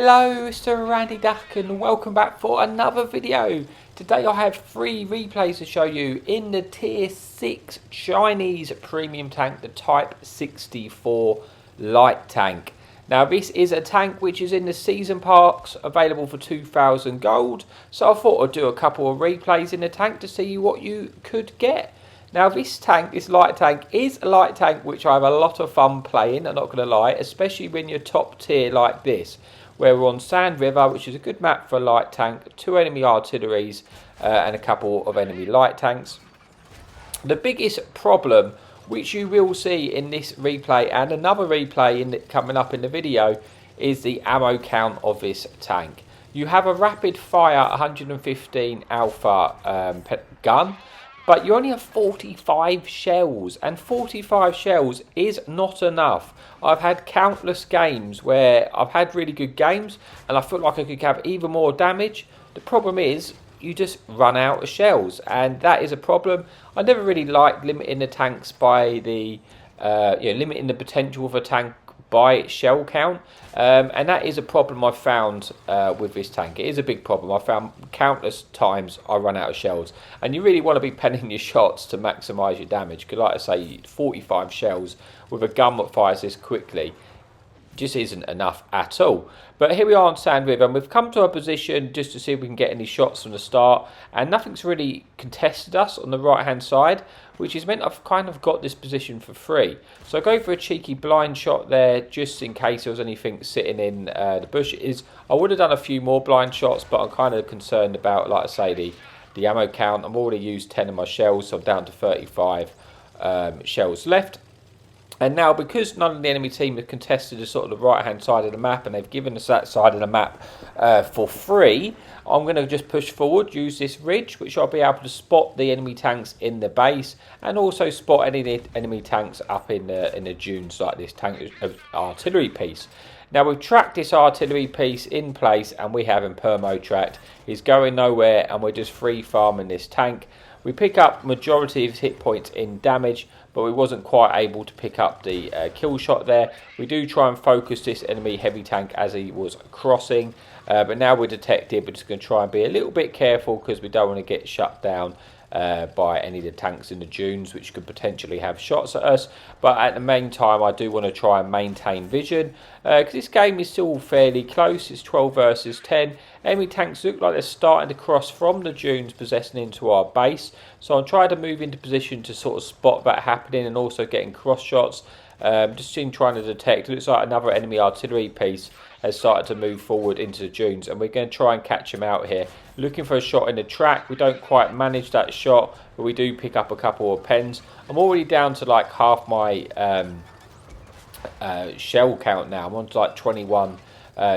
Hello, Mr. Randy Duck, and welcome back for another video. Today I have 3 replays to show you in the tier 6 Chinese premium tank, the Type 64 light tank. Now this is a tank which is in the season parks, available for 2,000 gold. So I thought I'd do a couple of replays in the tank to see what you could get. Now this tank, this light tank, is a light tank which I have a lot of fun playing, I'm not going to lie, especially when you're top tier like this, where we're on Sand River, which is a good map for a light tank, 2 enemy artilleries and a couple of enemy light tanks. The biggest problem which you will see in this replay and another replay coming up in the video is the ammo count of this tank. You have a rapid fire 115 alpha gun, but you only have 45 shells, and 45 shells is not enough. I've had countless games where I've had really good games and I feel like I could have even more damage. The problem is you just run out of shells, and that is a problem. I never really liked limiting the tanks by the limiting the potential of a tank by its shell count, and that is a problem I found with this tank. It is a big problem. I found countless times I run out of shells, and you really want to be penning your shots to maximise your damage, because like I say, 45 shells with a gun that fires this quickly just isn't enough at all. But here we are on Sand River, and we've come to a position just to see if we can get any shots from the start, and nothing's really contested us on the right hand side, which has meant I've kind of got this position for free. So I go for a cheeky blind shot there just in case there was anything sitting in the bushes. I would have done a few more blind shots, but I'm kind of concerned about, like I say, the ammo count. I've already used 10 of my shells, so I'm down to 35 shells left. And now, because none of the enemy team have contested the sort of the right hand side of the map, and they've given us that side of the map for free, I'm going to just push forward, use this ridge, which I'll be able to spot the enemy tanks in the base, and also spot any enemy tanks up in the dunes, like this tank artillery piece. Now we've tracked this artillery piece in place, and we have him permo tracked. He's going nowhere, and we're just free farming this tank. We pick up majority of his hit points in damage, but we wasn't quite able to pick up the kill shot there. We do try and focus this enemy heavy tank as he was crossing, but now we're detected. We're just going to try and be a little bit careful, because we don't want to get shut down by any of the tanks in the dunes, which could potentially have shots at us. But at the main time, I do want to try and maintain vision, because this game is still fairly close. It's 12 versus 10. Enemy tanks look like they're starting to cross from the dunes, possessing into our base. So I'm trying to move into position to sort of spot that happening, and also getting cross shots. Just trying to detect. It looks like another enemy artillery piece has started to move forward into the dunes, and we're going to try and catch him out here. Looking for a shot in the track. We don't quite manage that shot, but we do pick up a couple of pens. I'm already down to like half my shell count now. I'm on to like 21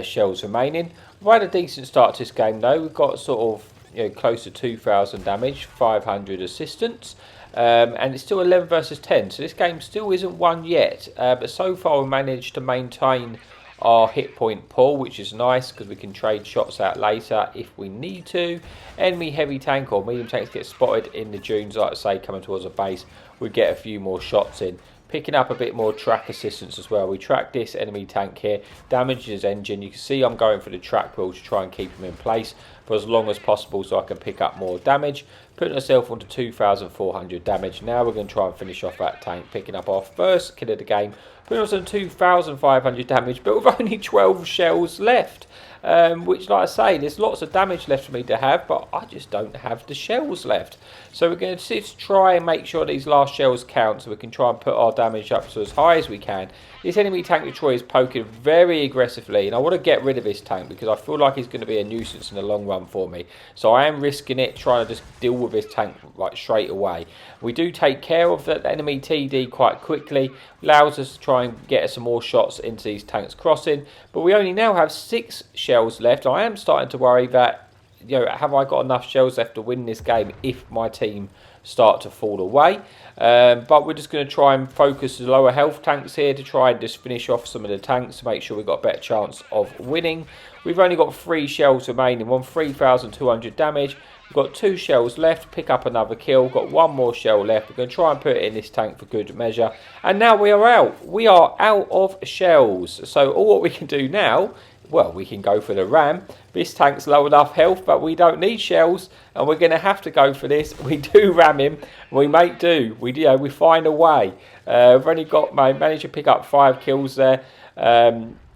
shells remaining. We've had a decent start to this game though. We've got sort of close to 2,000 damage, 500 assistance. And it's still 11 versus 10, so this game still isn't won yet, but so far we managed to maintain our hit point pool, which is nice, because we can trade shots out later if we need to. Enemy heavy tank or medium tanks get spotted in the dunes, like I say, coming towards a base. We get a few more shots in, picking up a bit more track assistance as well. We track this enemy tank here, damage his engine. You can see I'm going for the track wheel to try and keep him in place for as long as possible, so I can pick up more damage. Putting ourselves onto 2,400 damage. Now we're going to try and finish off that tank, picking up our first kill of the game. Putting us on 2,500 damage, but with only 12 shells left. Which, like I say, there's lots of damage left for me to have, but I just don't have the shells left. So we're going to try and make sure these last shells count, so we can try and put our damage up to as high as we can. This enemy tank Detroit is poking very aggressively, and I want to get rid of this tank because I feel like he's going to be a nuisance in the long run for me. So I am risking it, trying to just deal with this tank like straight away. We do take care of the enemy TD quite quickly, allows us to try and get some more shots into these tanks crossing, but we only now have 6 shells left. I am starting to worry that, have I got enough shells left to win this game if my team start to fall away? But we're just going to try and focus the lower health tanks here to try and just finish off some of the tanks to make sure we've got a better chance of winning. We've only got 3 shells remaining, 3,200 damage. We've got 2 shells left, pick up another kill, got 1 more shell left. We're going to try and put it in this tank for good measure. And now we are out. We are out of shells. So all what we can do now well, we can go for the ram. This tank's low enough health, but we don't need shells, and we're going to have to go for this. We do ram him. We make do. We find a way. We've only managed to pick up 5 kills there.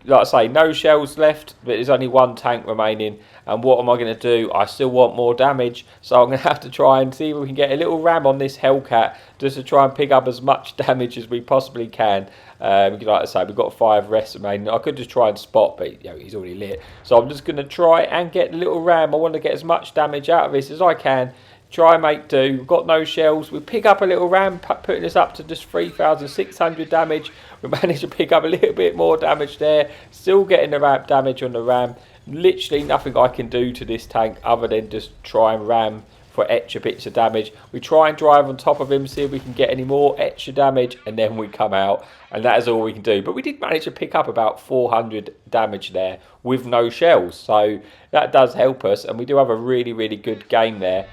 Like I say, no shells left, but there's only 1 tank remaining. And what am I going to do? I still want more damage, so I'm going to have to try and see if we can get a little ram on this Hellcat, just to try and pick up as much damage as we possibly can. Like I say, we've got 5 rests remaining. I could just try and spot, but he's already lit. So I'm just going to try and get the little ram. I want to get as much damage out of this as I can. Try and make do. We've got no shells. We pick up a little ram, putting us up to just 3,600 damage. We managed to pick up a little bit more damage there. Still getting the ramp damage on the ram. Literally nothing I can do to this tank other than just try and ram for extra bits of damage. We try and drive on top of him, see if we can get any more extra damage, and then we come out, and that is all we can do. But we did manage to pick up about 400 damage there with no shells, so that does help us, and we do have a really, really good game there,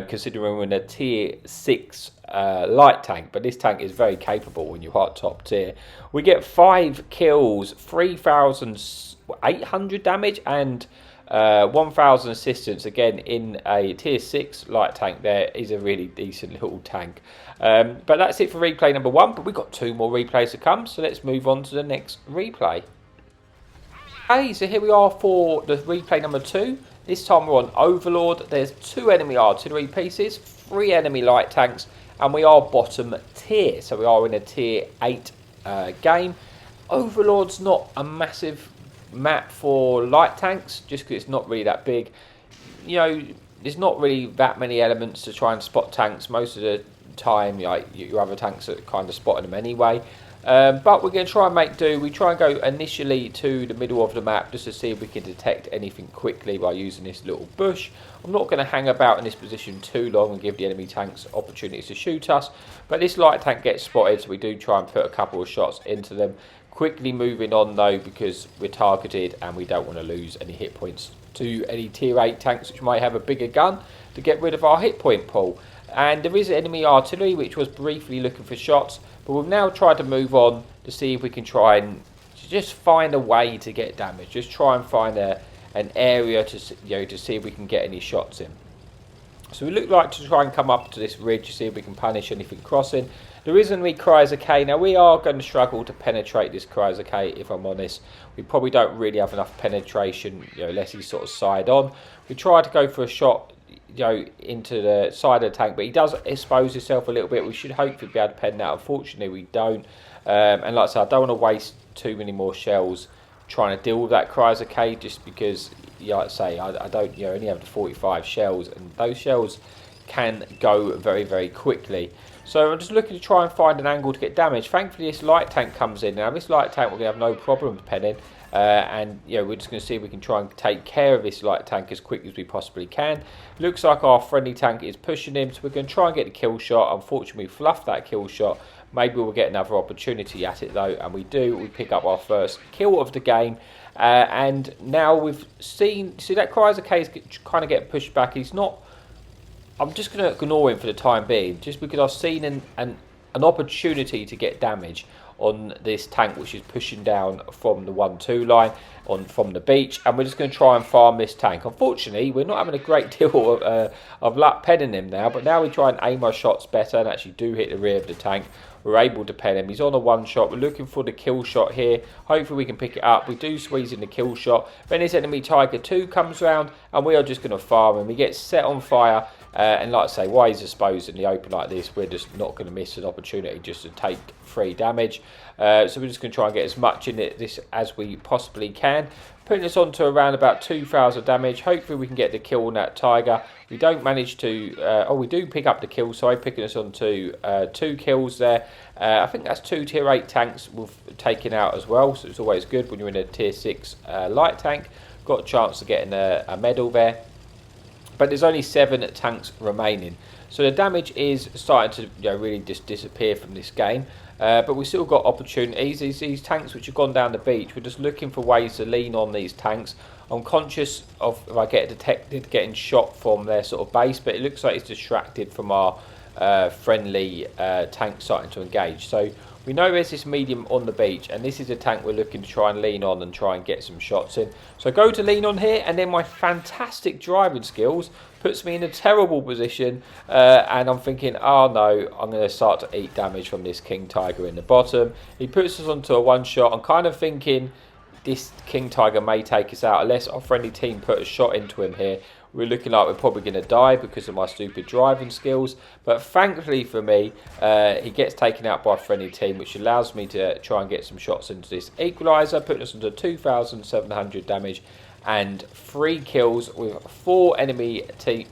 considering we're in a tier 6 light tank. But this tank is very capable when you are top tier. We get 5 kills, 3,800 damage, and 1,000 assistance. Again, in a tier 6 light tank, there is a really decent little tank. But that's it for replay number 1. But we've got 2 more replays to come, so let's move on to the next replay. Okay, so here we are for the replay number 2. This time we're on Overlord. There's 2 enemy artillery pieces, 3 enemy light tanks, and we are bottom tier. So we are in a tier 8 game. Overlord's not a massive map for light tanks, just because it's not really that big. There's not really that many elements to try and spot tanks. Most of the time, your other tanks are kind of spotting them anyway. But we're going to try and make do. We try and go initially to the middle of the map just to see if we can detect anything quickly by using this little bush. I'm not going to hang about in this position too long and give the enemy tanks opportunities to shoot us. But this light tank gets spotted, so we do try and put a couple of shots into them. Quickly moving on though, because we're targeted and we don't want to lose any hit points to any tier 8 tanks which might have a bigger gun to get rid of our hit point pool. And there is enemy artillery which was briefly looking for shots, but we've now tried to move on to see if we can try and just find a way to get damage. Just try and find an area to see if we can get any shots in. So we look like to try and come up to this ridge to see if we can punish anything crossing. There isn't any Chrysler K. Now we are going to struggle to penetrate this Chrysler K, if I'm honest. We probably don't really have enough penetration, unless he's sort of side on. We tried to go for a shot, into the side of the tank, but he does expose himself a little bit. We should hopefully be able to pen that. Unfortunately, we don't. And like I said, I don't want to waste too many more shells trying to deal with that Chrysler K, just because, like I say, I don't, only have the 45 shells, and those shells can go very, very quickly. So I'm just looking to try and find an angle to get damage. Thankfully, this light tank comes in. Now, this light tank we're going to have no problem penning. And we're just going to see if we can try and take care of this light tank as quick as we possibly can. Looks like our friendly tank is pushing him, so we're going to try and get the kill shot. Unfortunately, we fluffed that kill shot. Maybe we'll get another opportunity at it though, and we do. We pick up our first kill of the game. And now we've see that Chrysler K is kind of getting pushed back. He's not. I'm just going to ignore him for the time being, just because I've seen an opportunity to get damage on this tank which is pushing down from the 1-2 line from the beach, and we're just going to try and farm this tank. Unfortunately, we're not having a great deal of luck penning him now, but now we try and aim our shots better and actually do hit the rear of the tank. We're able to pen him. He's on a 1 shot. We're looking for the kill shot here. Hopefully we can pick it up. We do squeeze in the kill shot. Then this enemy Tiger 2 comes round, and we are just going to farm him. He gets set on fire, and like I say, while he's exposed in the open like this, we're just not going to miss an opportunity just to take 3 damage. So we're just going to try and get as much in this as we possibly can. Putting us on to around about 2,000 damage. Hopefully we can get the kill on that Tiger. We don't manage to... we do pick up the kill, so I'm picking us on to 2 kills there. I think that's 2 tier 8 tanks we've taken out as well, so it's always good when you're in a tier 6 light tank. Got a chance of getting a medal there. But there's only 7 tanks remaining. So the damage is starting to really just disappear from this game. But we've still got opportunities. These tanks which have gone down the beach, we're just looking for ways to lean on these tanks. I'm conscious of if I get detected getting shot from their sort of base, but it looks like it's distracted from our friendly tank starting to engage. So We know there's this medium on the beach, and this is a tank we're looking to try and lean on and try and get some shots in. So I go to lean on here, and then my fantastic driving skills puts me in a terrible position, and I'm thinking, oh no, I'm going to start to eat damage from this King Tiger in the bottom. He puts us onto a one shot. I'm kind of thinking this King Tiger may take us out unless our friendly team put a shot into him here. We're looking like we're probably going to die because of my stupid driving skills. But thankfully for me, he gets taken out by a friendly team, which allows me to try and get some shots into this equaliser, putting us into 2,700 damage and 3 kills with 4 enemy team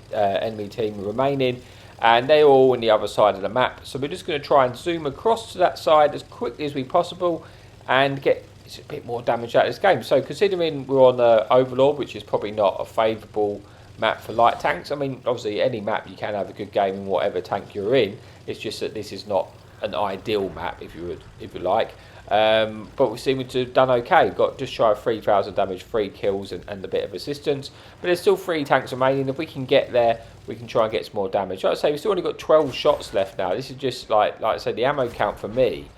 remaining. And they're all on the other side of the map. So we're just going to try and zoom across to that side as quickly as we possible and get a bit more damage out of this game. So considering we're on Overlord, which is probably not a favourable map for light tanks. I mean, obviously any map you can have a good game in whatever tank you're in. It's just that this is not an ideal map, if you like. But we seem to have done okay. Got just shy of 3,000 damage, 3 kills and a bit of assistance. But there's still 3 tanks remaining. If we can get there, we can try and get some more damage. Like I say, we've still only got 12 shots left now. This is just like I said, the ammo count for me.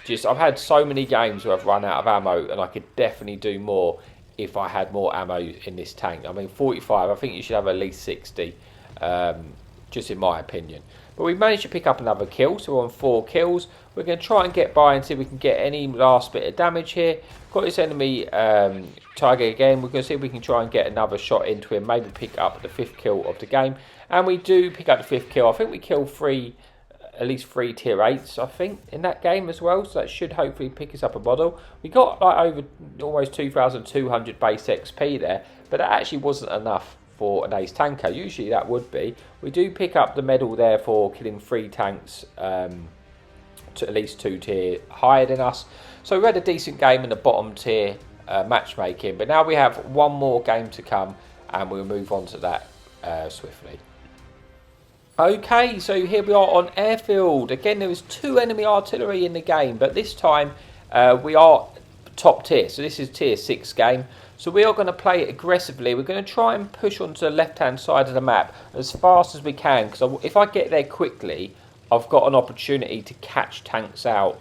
I've had so many games where I've run out of ammo, and I could definitely do more if I had more ammo in this tank. I mean, 45, I think you should have at least 60, just in my opinion. But we managed to pick up another kill, so we're on 4 kills. We're going to try and get by and see if we can get any last bit of damage here. Got this enemy Tiger again. We're going to see if we can try and get another shot into him, maybe pick up the 5th kill of the game. And we do pick up the 5th kill. I think we killed at least 3 tier 8s, I think, in that game as well. So that should hopefully pick us up a model. We got like over almost 2,200 base XP there, but that actually wasn't enough for an ace tanker. Usually that would be. We do pick up the medal there for killing 3 tanks to at least 2 tier higher than us. So we had a decent game in the bottom tier matchmaking, but now we have one more game to come, and we'll move on to that swiftly. Okay, so here we are on Airfield. Again, there was 2 enemy artillery in the game, but this time we are top tier. So this is tier 6 game. So we are going to play it aggressively. We're going to try and push onto the left-hand side of the map as fast as we can, because if I get there quickly, I've got an opportunity to catch tanks out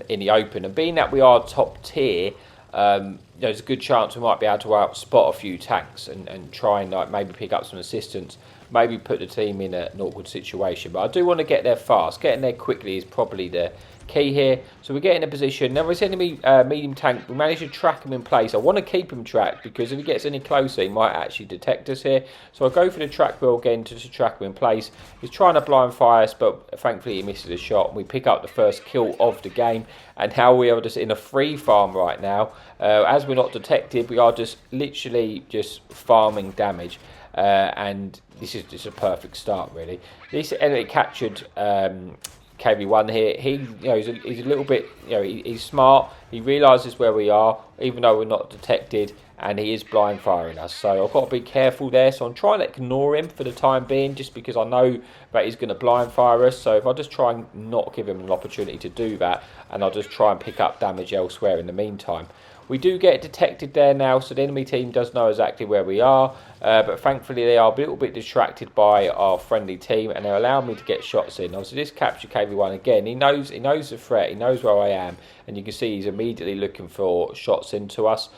in the open. And being that we are top tier, there's a good chance we might be able to outspot a few tanks and try and maybe pick up some assistance. Maybe put the team in an awkward situation. But I do want to get there fast. Getting there quickly is probably the key here. So we get in a position. Now this enemy medium tank, we managed to track him in place. I want to keep him tracked because if he gets any closer, he might actually detect us here. So I go for the track wheel again to track him in place. He's trying to blind fire us, but thankfully he misses a shot. We pick up the first kill of the game. And how we are just in a free farm right now. As we're not detected, we are just literally just farming damage. And this is just a perfect start, really. This enemy captured KV1 here. He's a little bit, he's smart. He realises where we are, even though we're not detected, and he is blind firing us. So I've got to be careful there. So I'm trying to ignore him for the time being, just because I know that he's going to blind fire us. So if I just try and not give him an opportunity to do that, and I'll just try and pick up damage elsewhere in the meantime. We do get detected there now, so the enemy team does know exactly where we are, but thankfully they are a little bit distracted by our friendly team, and they're allowing me to get shots in. Obviously this capture KV1 again, he knows the threat, he knows where I am, and you can see he's immediately looking for shots into us.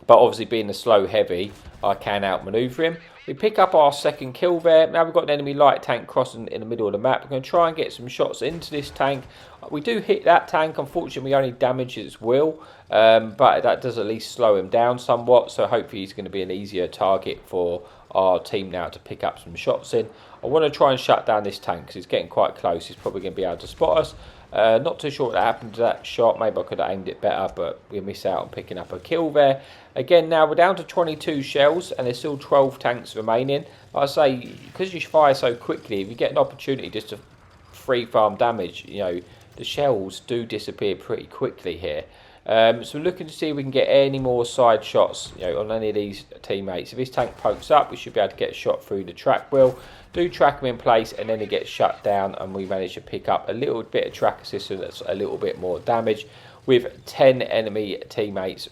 But obviously being the slow heavy, I can outmaneuver him. We pick up our second kill there. Now we've got an enemy light tank crossing in the middle of the map. We're going to try and get some shots into this tank. We do hit that tank. Unfortunately, we only damage its wheel, but that does at least slow him down somewhat. So hopefully he's going to be an easier target for our team now to pick up some shots in. I want to try and shut down this tank because it's getting quite close. He's probably going to be able to spot us. Not too sure what happened to that shot. Maybe I could have aimed it better, but we miss out on picking up a kill there. Again, now we're down to 22 shells, and there's still 12 tanks remaining. Like I say, because you fire so quickly, if you get an opportunity just to free farm damage, the shells do disappear pretty quickly here. So we're looking to see if we can get any more side shots on any of these teammates. If this tank pokes up, we should be able to get a shot through the track wheel. Do track him in place, and then he gets shut down, and we manage to pick up a little bit of track assistance, that's a little bit more damage. with 10 enemy teammates.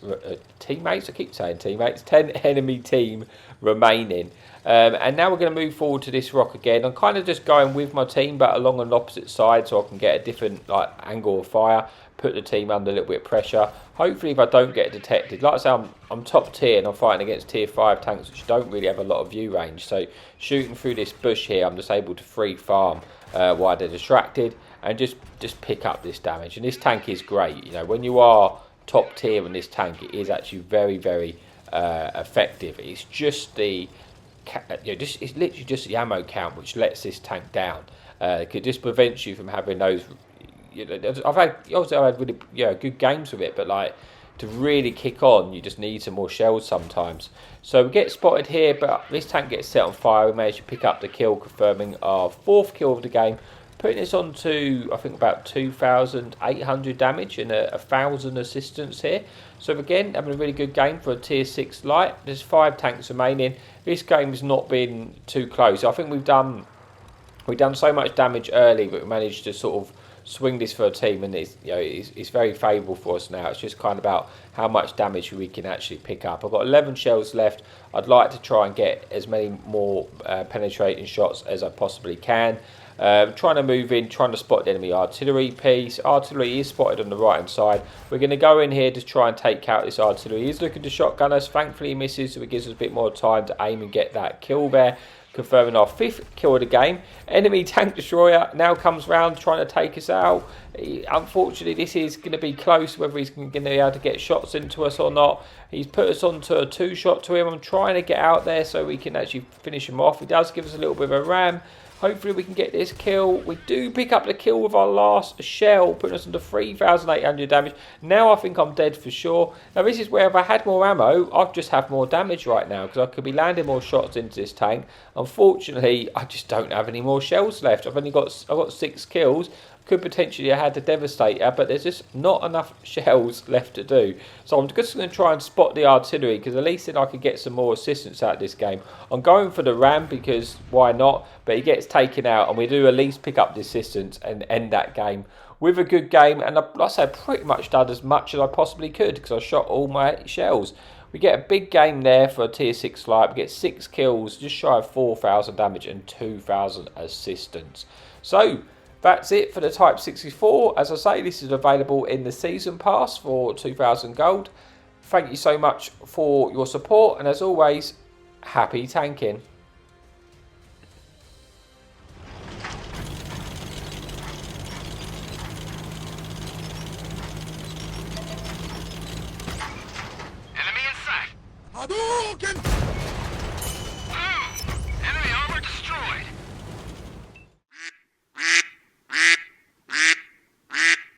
Teammates? I keep saying teammates. 10 enemy team remaining. And now we're going to move forward to this rock again. I'm kind of just going with my team, but along an opposite side, so I can get a different angle of fire. Put the team under a little bit of pressure. Hopefully, if I don't get detected, like I say, I'm top tier and I'm fighting against tier 5 tanks, which don't really have a lot of view range. So shooting through this bush here, I'm just able to free farm while they're distracted and just pick up this damage. And this tank is great. You know, when you are top tier in this tank, it is actually very, very effective. It's just the it's literally just the ammo count which lets this tank down. It just prevents you from having those. I've had really good games with it, but like to really kick on, you just need some more shells sometimes. So we get spotted here, but this tank gets set on fire. We managed to pick up the kill, confirming our 4th kill of the game, putting this on to I think about 2,800 damage and 1,000 assistance here. So again, having a really good game for a tier 6 light. There's 5 tanks remaining. This game has not been too close. I think we've done so much damage early, but we managed to sort of swing this for a team, and it's very favourable for us now. It's just kind of about how much damage we can actually pick up. I've got 11 shells left. I'd like to try and get as many more penetrating shots as I possibly can. Trying to move in, trying to spot the enemy artillery piece. Artillery is spotted on the right hand side. We're going to go in here to try and take out this artillery. He's looking to shotgun us. Thankfully he misses, so it gives us a bit more time to aim and get that kill there. Confirming our 5th kill of the game. Enemy tank destroyer now comes round trying to take us out. Unfortunately, this is going to be close, whether he's going to be able to get shots into us or not. He's put us onto a 2-shot to him. I'm trying to get out there so we can actually finish him off. He does give us a little bit of a ram. Hopefully we can get this kill. We do pick up the kill with our last shell, putting us into 3,800 damage. Now I think I'm dead for sure. Now this is where if I had more ammo, I'd just have more damage right now, because I could be landing more shots into this tank. Unfortunately, I just don't have any more shells left. I've got 6 kills. Could potentially have had the Devastator, but there's just not enough shells left to do. So I'm just going to try and spot the artillery, because at least then I could get some more assistance out of this game. I'm going for the ram, because why not? But he gets taken out, and we do at least pick up the assistance and end that game with a good game. And like I said, pretty much done as much as I possibly could, because I shot all my shells. We get a big game there for a tier 6 light. We get 6 kills, just shy of 4,000 damage and 2,000 assistance. So that's it for the Type 64. As I say, this is available in the Season Pass for 2,000 gold. Thank you so much for your support, and as always, happy tanking.